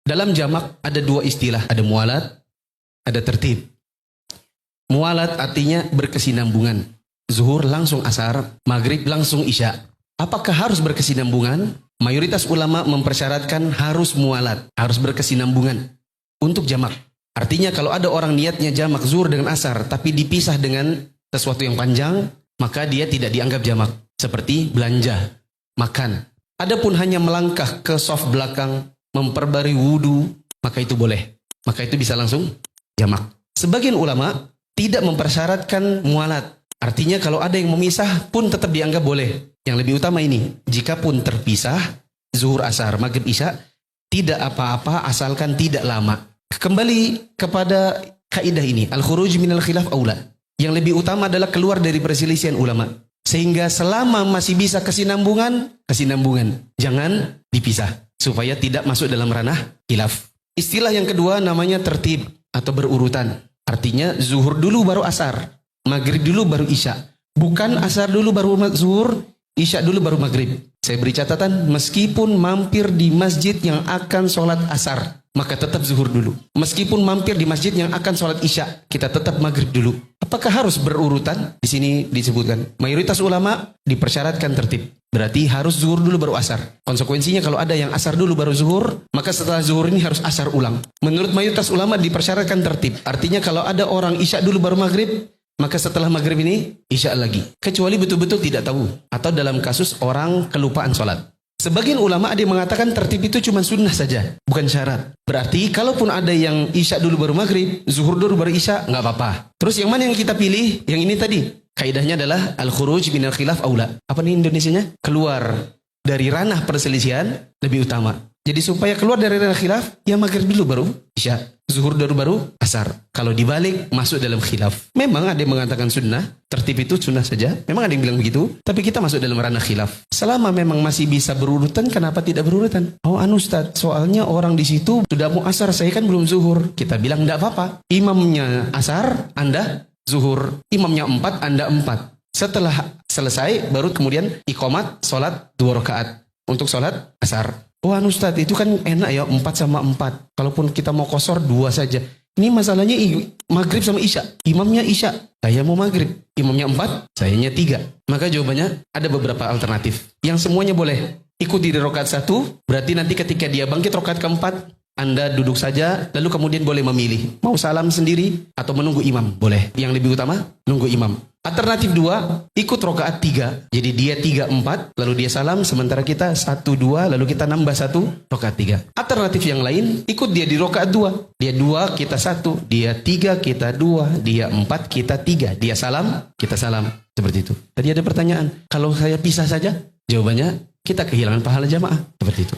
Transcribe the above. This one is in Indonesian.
Dalam jamak ada dua istilah, ada mualat, ada tertib. Mualat artinya berkesinambungan. Zuhur langsung asar, maghrib langsung isya. Apakah harus berkesinambungan? Mayoritas ulama mempersyaratkan harus mualat, harus berkesinambungan untuk jamak. Artinya kalau ada orang niatnya jamak zuhur dengan asar, tapi dipisah dengan sesuatu yang panjang, maka dia tidak dianggap jamak. Seperti belanja, makan. Adapun hanya melangkah ke saf belakang, memperbarui wudu, maka itu boleh. Maka itu bisa langsung jamak. Sebagian ulama tidak mempersyaratkan mualat. Artinya kalau ada yang memisah pun tetap dianggap boleh. Yang lebih utama ini, jika pun terpisah, zuhur asar, maghrib isya, tidak apa-apa asalkan tidak lama. Kembali kepada kaidah ini, al-khuruj minal khilaf aula. Yang lebih utama adalah keluar dari perselisihan ulama. Sehingga selama masih bisa kesinambungan, kesinambungan. Jangan dipisah, supaya tidak masuk dalam ranah khilaf. Istilah yang kedua namanya tertib atau berurutan. Artinya zuhur dulu baru asar, maghrib dulu baru isya. Bukan asar dulu baru zuhur, isya dulu baru maghrib. Saya beri catatan, meskipun mampir di masjid yang akan sholat asar, maka tetap zuhur dulu. Meskipun mampir di masjid yang akan sholat isya, kita tetap maghrib dulu. Apakah harus berurutan? Di sini disebutkan, mayoritas ulama dipersyaratkan tertib. Berarti harus zuhur dulu baru asar. Konsekuensinya kalau ada yang asar dulu baru zuhur, maka setelah zuhur ini harus asar ulang. Menurut mayoritas ulama dipersyaratkan tertib. Artinya kalau ada orang isya dulu baru maghrib, maka setelah maghrib ini isya lagi. Kecuali betul-betul tidak tahu. Atau dalam kasus orang kelupaan sholat. Sebagian ulama ada yang mengatakan tertib itu cuma sunnah saja, bukan syarat. Berarti kalaupun ada yang isya dulu baru maghrib, zuhur dulu baru isya, nggak apa-apa. Terus yang mana yang kita pilih? Yang ini tadi. Kaidahnya adalah al-khuruj minal khilaf aula. Apa nih Indonesianya? Keluar dari ranah perselisihan lebih utama. Jadi supaya keluar dari ranah khilaf, ya maghrib dulu baru isya, zuhur dulu baru asar. Kalau dibalik masuk dalam khilaf. Memang ada yang mengatakan sunnah, tertib itu sunnah saja. Memang ada yang bilang begitu, tapi kita masuk dalam ranah khilaf. Selama memang masih bisa berurutan, kenapa tidak berurutan? Oh Ustaz, soalnya orang di situ sudah mau asar, saya kan belum zuhur. Kita bilang tidak apa-apa. Imamnya asar, Anda zuhur. Imamnya 4, Anda 4. Setelah selesai, baru kemudian iqamat, sholat 2 rakaat untuk sholat asar. Wah Ustaz, itu kan enak ya 4 sama 4. Kalaupun kita mau qashar 2 saja. Ini masalahnya maghrib sama isya. Imamnya isya, saya mau maghrib. Imamnya 4, sayanya 3. Maka jawabannya ada beberapa alternatif. Yang semuanya boleh. Ikuti di rakaat 1, berarti nanti ketika dia bangkit rakaat keempat, Anda duduk saja, lalu kemudian boleh memilih. Mau salam sendiri atau menunggu imam, boleh. Yang lebih utama, nunggu imam. Alternatif 2, ikut rakaat 3. Jadi dia 3, 4, lalu dia salam, sementara kita 1, 2, lalu kita nambah 1, rakaat 3. Alternatif yang lain, ikut dia di rakaat 2. Dia 2, kita 1. Dia 3, kita 2. Dia 4, kita 3. Dia salam, kita salam. Seperti itu. Tadi ada pertanyaan, kalau saya pisah saja? Jawabannya, kita kehilangan pahala jamaah. Seperti itu.